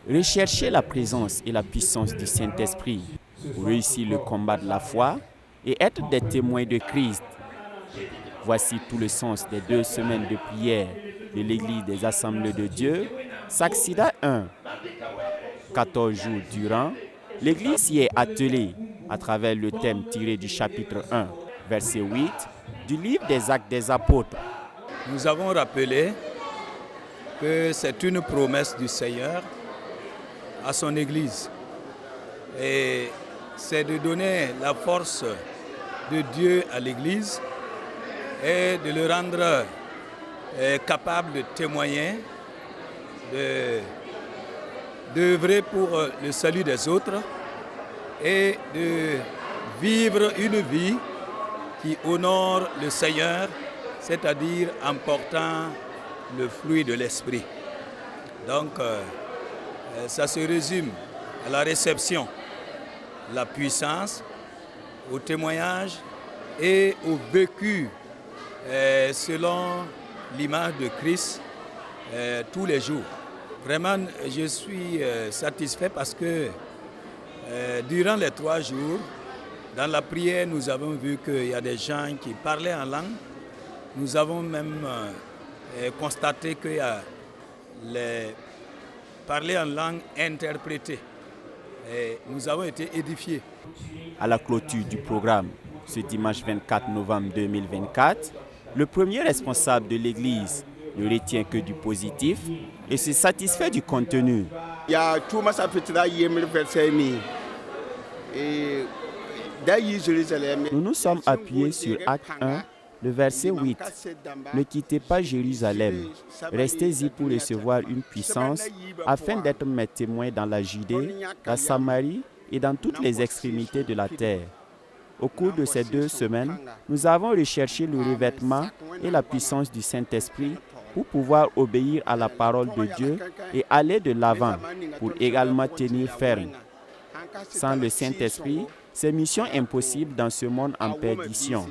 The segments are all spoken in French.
Recherchez la présence et la puissance du Saint-Esprit pour réussir le combat de la foi et être des témoins de Christ. Voici tout le sens des 2 semaines de prière de l'Église des Assemblées de Dieu, Saxida 1. 14 jours durant, l'Église s'y est attelée à travers le thème tiré du chapitre 1, verset 8, du livre des Actes des Apôtres. Nous avons rappelé que c'est une promesse du Seigneur à son Église. Et c'est de donner la force de Dieu à l'Église et de le rendre capable de témoigner, d'œuvrer pour le salut des autres et de vivre une vie qui honore le Seigneur, c'est-à-dire en portant le fruit de l'Esprit. Donc, ça se résume à la réception, la puissance, au témoignage et au vécu selon l'image de Christ tous les jours. Vraiment, je suis satisfait parce que durant les 3 jours, dans la prière, nous avons vu qu'il y a des gens qui parlaient en langue. Nous avons même constaté qu'il y a les parler en langue interprétée. Et nous avons été édifiés. À la clôture du programme, ce dimanche 24 novembre 2024, le premier responsable de l'Église ne retient que du positif et se satisfait du contenu. Nous nous sommes appuyés sur Acte 1, le verset 8. Ne quittez pas Jérusalem, restez-y pour recevoir une puissance afin d'être mes témoins dans la Judée, la Samarie et dans toutes les extrémités de la terre. Au cours de ces 2 semaines, nous avons recherché le revêtement et la puissance du Saint-Esprit pour pouvoir obéir à la parole de Dieu et aller de l'avant pour également tenir ferme. Sans le Saint-Esprit, c'est mission impossible dans ce monde en perdition.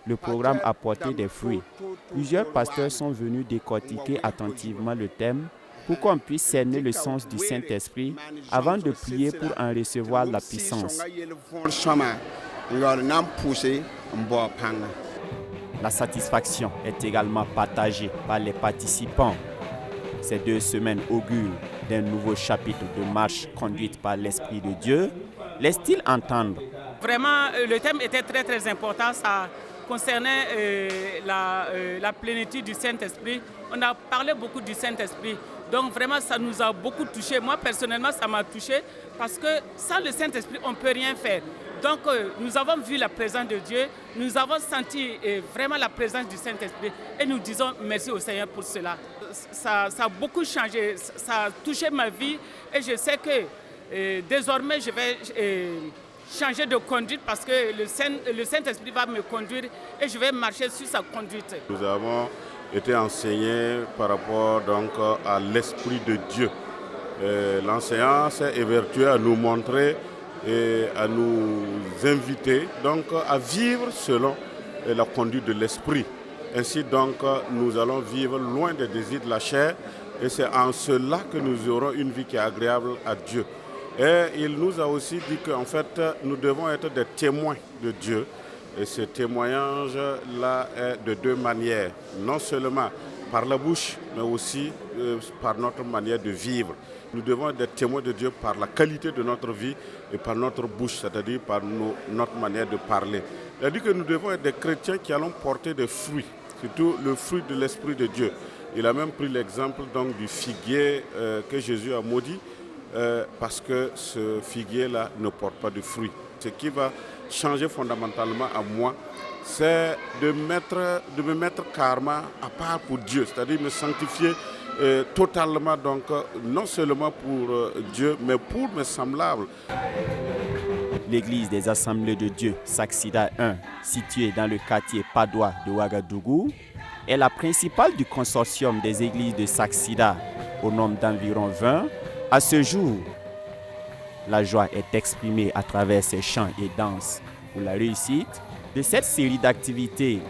Le programme a porté des fruits. Plusieurs pasteurs sont venus décortiquer attentivement le thème pour qu'on puisse cerner le sens du Saint-Esprit avant de prier pour en recevoir la puissance. La satisfaction est également partagée par les participants. Ces 2 semaines augurent d'un nouveau chapitre de marche conduite par l'Esprit de Dieu. Laisse-t-il entendre? Vraiment, le thème était très très important. Ça concernait la plénitude du Saint-Esprit. On a parlé beaucoup du Saint-Esprit. Donc vraiment, ça nous a beaucoup touché. Moi, personnellement, ça m'a touché parce que sans le Saint-Esprit, on ne peut rien faire. Donc, nous avons vu la présence de Dieu, nous avons senti vraiment la présence du Saint-Esprit et nous disons merci au Seigneur pour cela. Ça a beaucoup changé, ça a touché ma vie et je sais que désormais, je vais changer de conduite parce que le Saint-Esprit va me conduire et je vais marcher sur sa conduite. Nous avons été enseignés par rapport donc, à l'Esprit de Dieu. L'enseignant s'est évertué à nous montrer et à nous inviter donc, à vivre selon la conduite de l'Esprit. Ainsi donc, nous allons vivre loin des désirs de la chair et c'est en cela que nous aurons une vie qui est agréable à Dieu. Et il nous a aussi dit qu'en fait, nous devons être des témoins de Dieu. Et ce témoignage-là est de 2 manières. Non seulement par la bouche, mais aussi par notre manière de vivre. Nous devons être des témoins de Dieu par la qualité de notre vie et par notre bouche, c'est-à-dire par notre manière de parler. C'est-à-dire que nous devons être des chrétiens qui allons porter des fruits, surtout le fruit de l'Esprit de Dieu. Il a même pris l'exemple donc, du figuier que Jésus a maudit. Parce que ce figuier-là ne porte pas de fruits. Ce qui va changer fondamentalement à moi, c'est de me mettre carrément à part pour Dieu, c'est-à-dire me sanctifier totalement, donc non seulement pour Dieu, mais pour mes semblables. L'Église des Assemblées de Dieu, Saxida 1, située dans le quartier Padoua de Ouagadougou, est la principale du consortium des églises de Saxida, au nombre d'environ 20. À ce jour, la joie est exprimée à travers ces chants et danses pour la réussite de cette série d'activités.